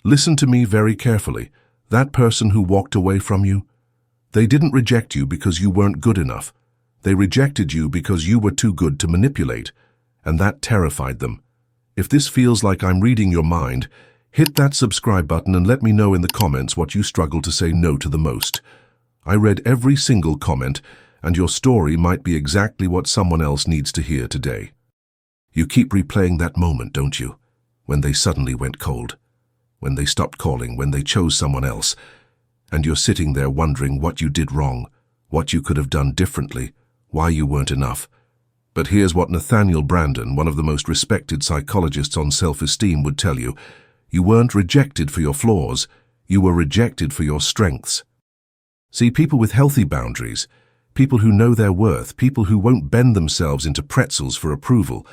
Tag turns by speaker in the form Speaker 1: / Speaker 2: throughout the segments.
Speaker 1: Listen to me very carefully. That person who walked away from you, they didn't reject you because you weren't good enough. They rejected you because you were too good to manipulate, and that terrified them. If this feels like I'm reading your mind, hit that subscribe button and let me know in the comments what you struggle to say no to the most. I read every single comment, and your story might be exactly what someone else needs to hear today. You keep replaying that moment, don't you? When they suddenly went cold, when they stopped calling, when they chose someone else, and you're sitting there wondering what you did wrong, what you could have done differently, why you weren't enough. But here's what Nathaniel Branden, one of the most respected psychologists on self-esteem, would tell you. You weren't rejected for your flaws, you were rejected for your strengths. See, people with healthy boundaries, people who know their worth, people who won't bend themselves into pretzels for approval,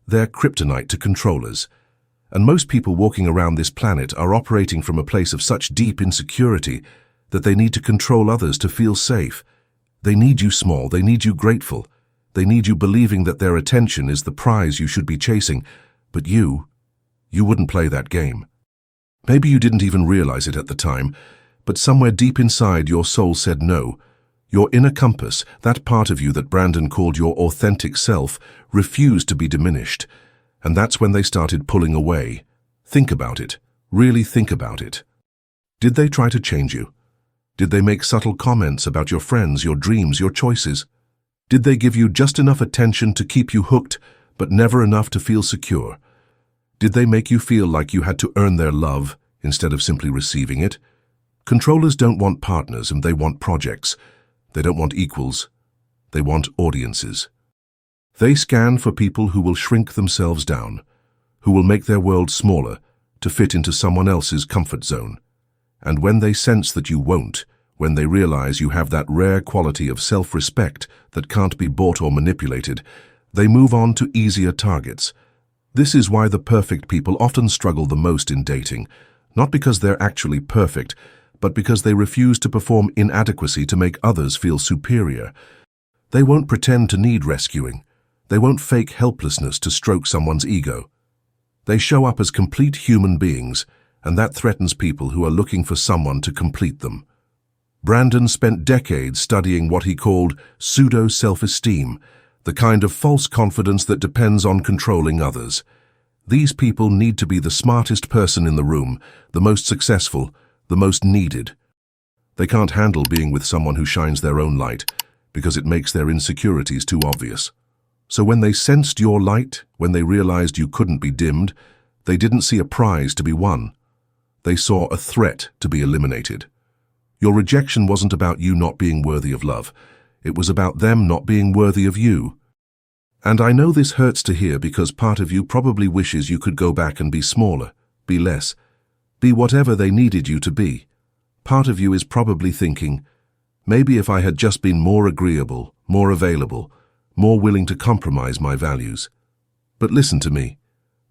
Speaker 1: they're kryptonite to controllers. And most people walking around this planet are operating from a place of such deep insecurity that they need to control others to feel safe. They need you small, they need you grateful, they need you believing that their attention is the prize you should be chasing. But you wouldn't play that game. Maybe you didn't even realize it at the time, but somewhere deep inside your soul said no. Your inner compass, that part of you that Branden called your authentic self, refused to be diminished. And that's when they started pulling away. Think about it. Really think about it. Did they try to change you? Did they make subtle comments about your friends, your dreams, your choices? Did they give you just enough attention to keep you hooked, but never enough to feel secure? Did they make you feel like you had to earn their love instead of simply receiving it? Controllers don't want partners, and they want projects. They don't want equals. They want audiences. They scan for people who will shrink themselves down, who will make their world smaller to fit into someone else's comfort zone. And when they sense that you won't, when they realize you have that rare quality of self-respect that can't be bought or manipulated, they move on to easier targets. This is why the perfect people often struggle the most in dating, not because they're actually perfect, but because they refuse to perform inadequacy to make others feel superior. They won't pretend to need rescuing. They won't fake helplessness to stroke someone's ego. They show up as complete human beings, and that threatens people who are looking for someone to complete them. Branden spent decades studying what he called pseudo-self-esteem, the kind of false confidence that depends on controlling others. These people need to be the smartest person in the room, the most successful, the most needed. They can't handle being with someone who shines their own light, because it makes their insecurities too obvious. So when they sensed your light, when they realized you couldn't be dimmed, they didn't see a prize to be won. They saw a threat to be eliminated. Your rejection wasn't about you not being worthy of love. It was about them not being worthy of you. And I know this hurts to hear because part of you probably wishes you could go back and be smaller, be less, be whatever they needed you to be. Part of you is probably thinking, maybe if I had just been more agreeable, more available, more willing to compromise my values. But listen to me.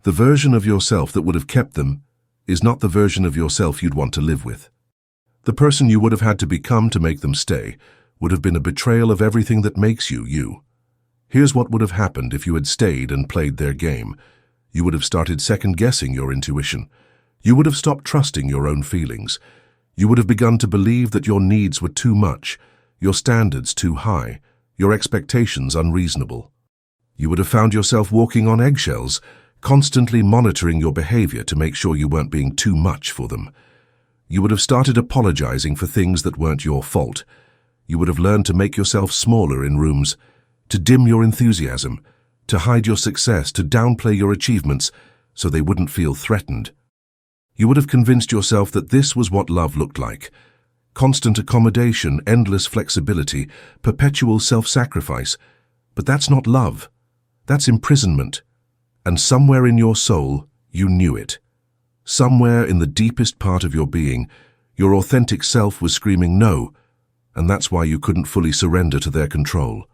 Speaker 1: The version of yourself that would have kept them is not the version of yourself you'd want to live with. The person you would have had to become to make them stay would have been a betrayal of everything that makes you, you. Here's what would have happened if you had stayed and played their game. You would have started second-guessing your intuition. You would have stopped trusting your own feelings. You would have begun to believe that your needs were too much, your standards too high, your expectations unreasonable. You would have found yourself walking on eggshells, constantly monitoring your behavior to make sure you weren't being too much for them. You would have started apologizing for things that weren't your fault. You would have learned to make yourself smaller in rooms, to dim your enthusiasm, to hide your success, to downplay your achievements so they wouldn't feel threatened. You would have convinced yourself that this was what love looked like. Constant accommodation, endless flexibility, perpetual self-sacrifice. But that's not love. That's imprisonment. And somewhere in your soul, you knew it. Somewhere in the deepest part of your being, your authentic self was screaming no, and that's why you couldn't fully surrender to their control.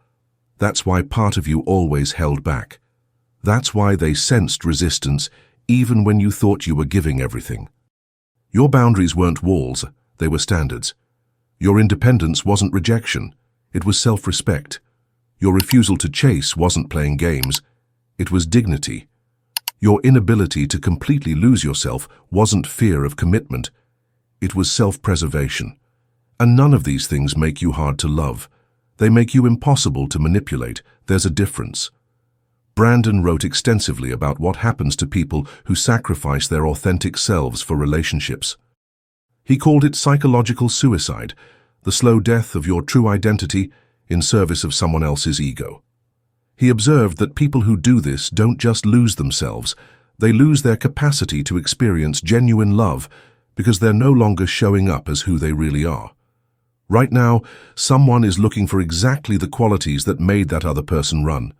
Speaker 1: That's why part of you always held back. That's why they sensed resistance even when you thought you were giving everything. Your boundaries weren't walls, they were standards. Your independence wasn't rejection, it was self-respect. Your refusal to chase wasn't playing games, it was dignity. Your inability to completely lose yourself wasn't fear of commitment. It was self-preservation. And none of these things make you hard to love. They make you impossible to manipulate. There's a difference. Branden wrote extensively about what happens to people who sacrifice their authentic selves for relationships. He called it psychological suicide, the slow death of your true identity in service of someone else's ego. He observed that people who do this don't just lose themselves, they lose their capacity to experience genuine love because they're no longer showing up as who they really are. Right now, someone is looking for exactly the qualities that made that other person run.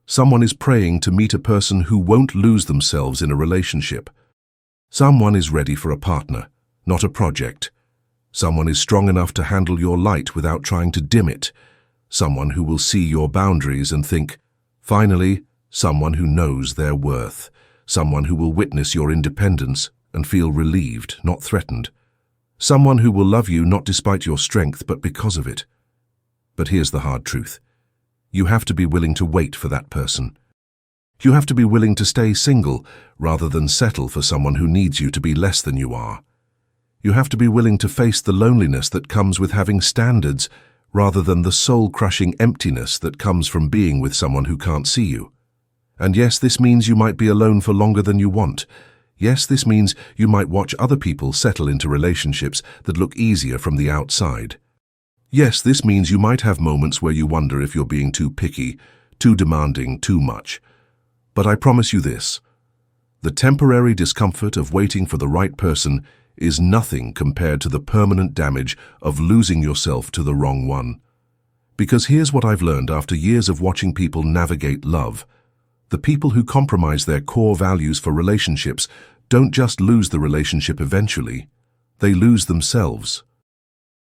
Speaker 1: Someone is praying to meet a person who won't lose themselves in a relationship. Someone is ready for a partner, not a project. Someone is strong enough to handle your light without trying to dim it. Someone who will see your boundaries and think, finally, someone who knows their worth. Someone who will witness your independence and feel relieved, not threatened. Someone who will love you not despite your strength, but because of it. But here's the hard truth. You have to be willing to wait for that person. You have to be willing to stay single rather than settle for someone who needs you to be less than you are. You have to be willing to face the loneliness that comes with having standards rather than the soul-crushing emptiness that comes from being with someone who can't see you. And yes, this means you might be alone for longer than you want. Yes, this means you might watch other people settle into relationships that look easier from the outside. Yes, this means you might have moments where you wonder if you're being too picky, too demanding, too much. But I promise you this. The temporary discomfort of waiting for the right person is nothing compared to the permanent damage of losing yourself to the wrong one. Because here's what I've learned after years of watching people navigate love. The people who compromise their core values for relationships don't just lose the relationship eventually, they lose themselves.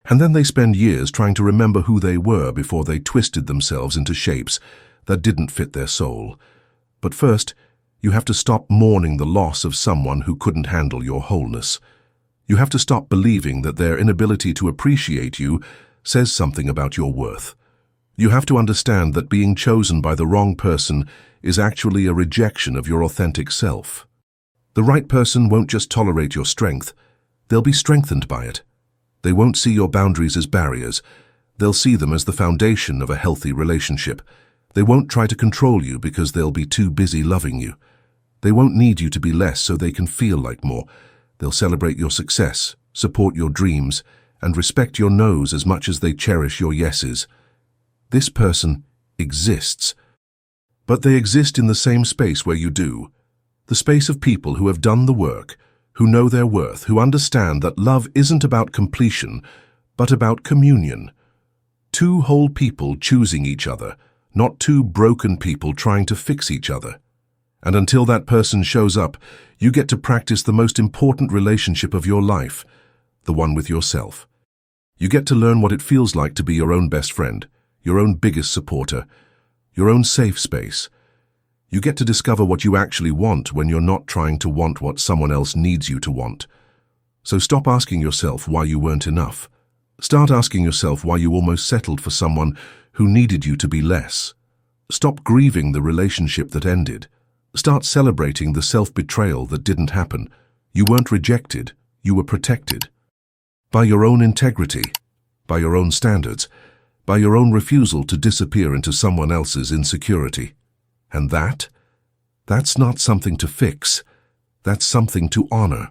Speaker 1: And then they spend years trying to remember who they were before they twisted themselves into shapes that didn't fit their soul. But first, you have to stop mourning the loss of someone who couldn't handle your wholeness. You have to stop believing that their inability to appreciate you says something about your worth. You have to understand that being chosen by the wrong person is actually a rejection of your authentic self. The right person won't just tolerate your strength, they'll be strengthened by it. They won't see your boundaries as barriers, they'll see them as the foundation of a healthy relationship. They won't try to control you because they'll be too busy loving you. They won't need you to be less so they can feel like more. They'll celebrate your success, support your dreams, and respect your no's as much as they cherish your yeses. This person exists. But they exist in the same space where you do. The space of people who have done the work, who know their worth, who understand that love isn't about completion, but about communion. Two whole people choosing each other, not two broken people trying to fix each other. And until that person shows up, you get to practice the most important relationship of your life, the one with yourself. You get to learn what it feels like to be your own best friend, your own biggest supporter, your own safe space. You get to discover what you actually want when you're not trying to want what someone else needs you to want. So stop asking yourself why you weren't enough. Start asking yourself why you almost settled for someone who needed you to be less. Stop grieving the relationship that ended. Start celebrating the self-betrayal that didn't happen. You weren't rejected, you were protected. By your own integrity, by your own standards, by your own refusal to disappear into someone else's insecurity. And that's not something to fix, that's something to honor.